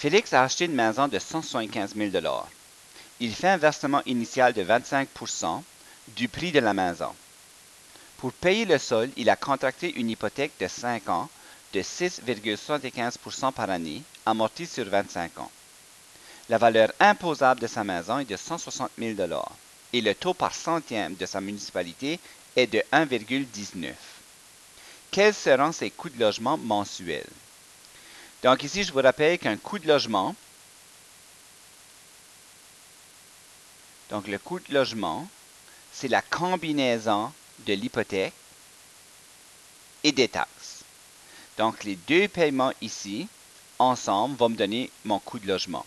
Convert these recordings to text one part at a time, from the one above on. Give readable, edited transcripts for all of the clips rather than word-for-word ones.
Félix a acheté une maison de 175 000 $. Il fait un versement initial de 25% du prix de la maison. Pour payer le sol, il a contracté une hypothèque de 5 ans de 6,75% par année, amortie sur 25 ans. La valeur imposable de sa maison est de 160 000 $ et le taux par centième de sa municipalité est de 1,19. Quels seront ses coûts de logement mensuels? Donc ici, je vous rappelle qu'un coût de logement, donc le coût de logement, c'est la combinaison de l'hypothèque et des taxes. Donc les deux paiements ici, ensemble, vont me donner mon coût de logement.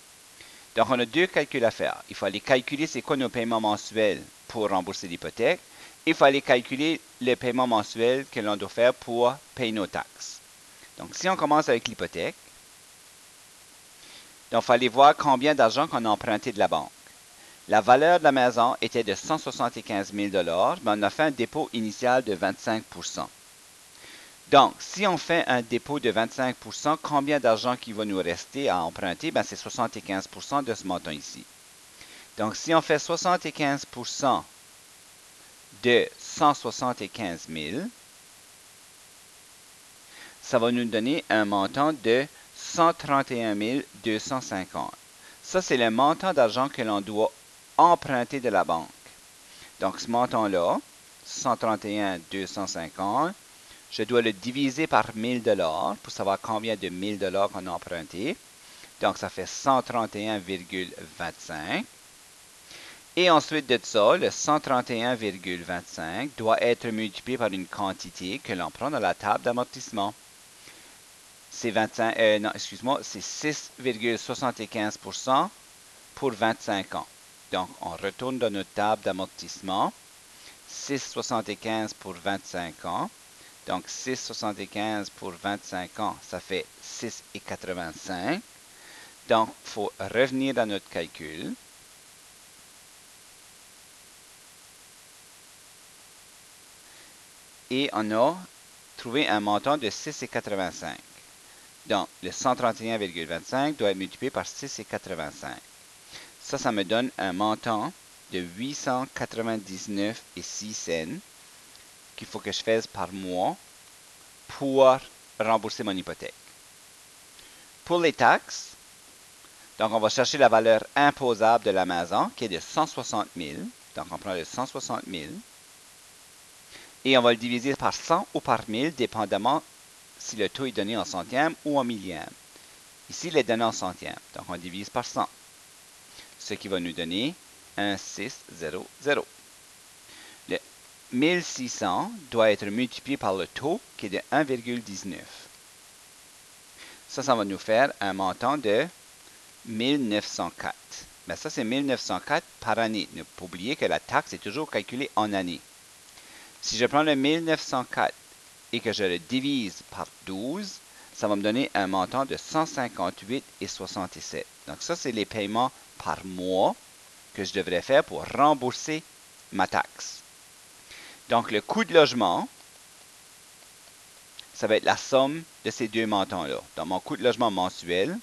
Donc on a deux calculs à faire. Il faut aller calculer c'est quoi nos paiements mensuels pour rembourser l'hypothèque. Il faut aller calculer les paiements mensuels que l'on doit faire pour payer nos taxes. Donc si on commence avec l'hypothèque, donc il faut aller voir combien d'argent qu'on a emprunté de la banque. La valeur de la maison était de 175 000 $, mais on a fait un dépôt initial de 25%. Donc, si on fait un dépôt de 25%, combien d'argent qui va nous rester à emprunter? Ben, c'est 75% de ce montant ici. Donc, si on fait 75% de 175 000, ça va nous donner un montant de 131 250. Ça, c'est le montant d'argent que l'on doit emprunter de la banque. Donc, ce montant-là, 131 250, je dois le diviser par 1000 $ pour savoir combien de 1000 $ qu'on a emprunté. Donc, ça fait 131,25. Et ensuite de ça, le 131,25 doit être multiplié par une quantité que l'on prend dans la table d'amortissement. C'est 6,75% pour 25 ans. Donc, on retourne dans notre table d'amortissement. 6,75 pour 25 ans. Donc, 6,75 pour 25 ans, ça fait 6,85. Donc, il faut revenir dans notre calcul. Et on a trouvé un montant de 6,85. Donc, le 131,25 doit être multiplié par 6,85. Ça me donne un montant de 899,6 cents qu'il faut que je fasse par mois pour rembourser mon hypothèque. Pour les taxes, donc on va chercher la valeur imposable de la maison qui est de 160 000. Donc on prend le 160 000 et on va le diviser par 100 ou par 1000, dépendamment si le taux est donné en centième ou en millième. Ici, il est donné en centième, donc on divise par 100, ce qui va nous donner 1,600. Le 1600 doit être multiplié par le taux qui est de 1,19. Ça va nous faire un montant de 1904. Mais ça, c'est 1904 par année. Ne pas oublier que la taxe est toujours calculée en année. Si je prends le 1904 et que je le divise par 12, ça va me donner un montant de 158,67. Donc ça, c'est les paiements par mois que je devrais faire pour rembourser ma taxe. Donc le coût de logement, ça va être la somme de ces deux montants-là. Donc mon coût de logement mensuel,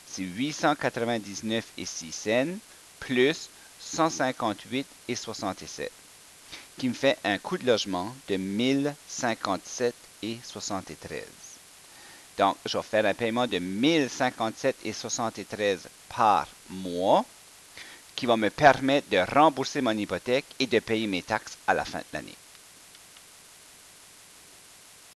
c'est 899,6 cents plus 158,67, qui me fait un coût de logement de 1057,73. Donc, je vais faire un paiement de 1057,73 par mois, qui va me permettre de rembourser mon hypothèque et de payer mes taxes à la fin de l'année.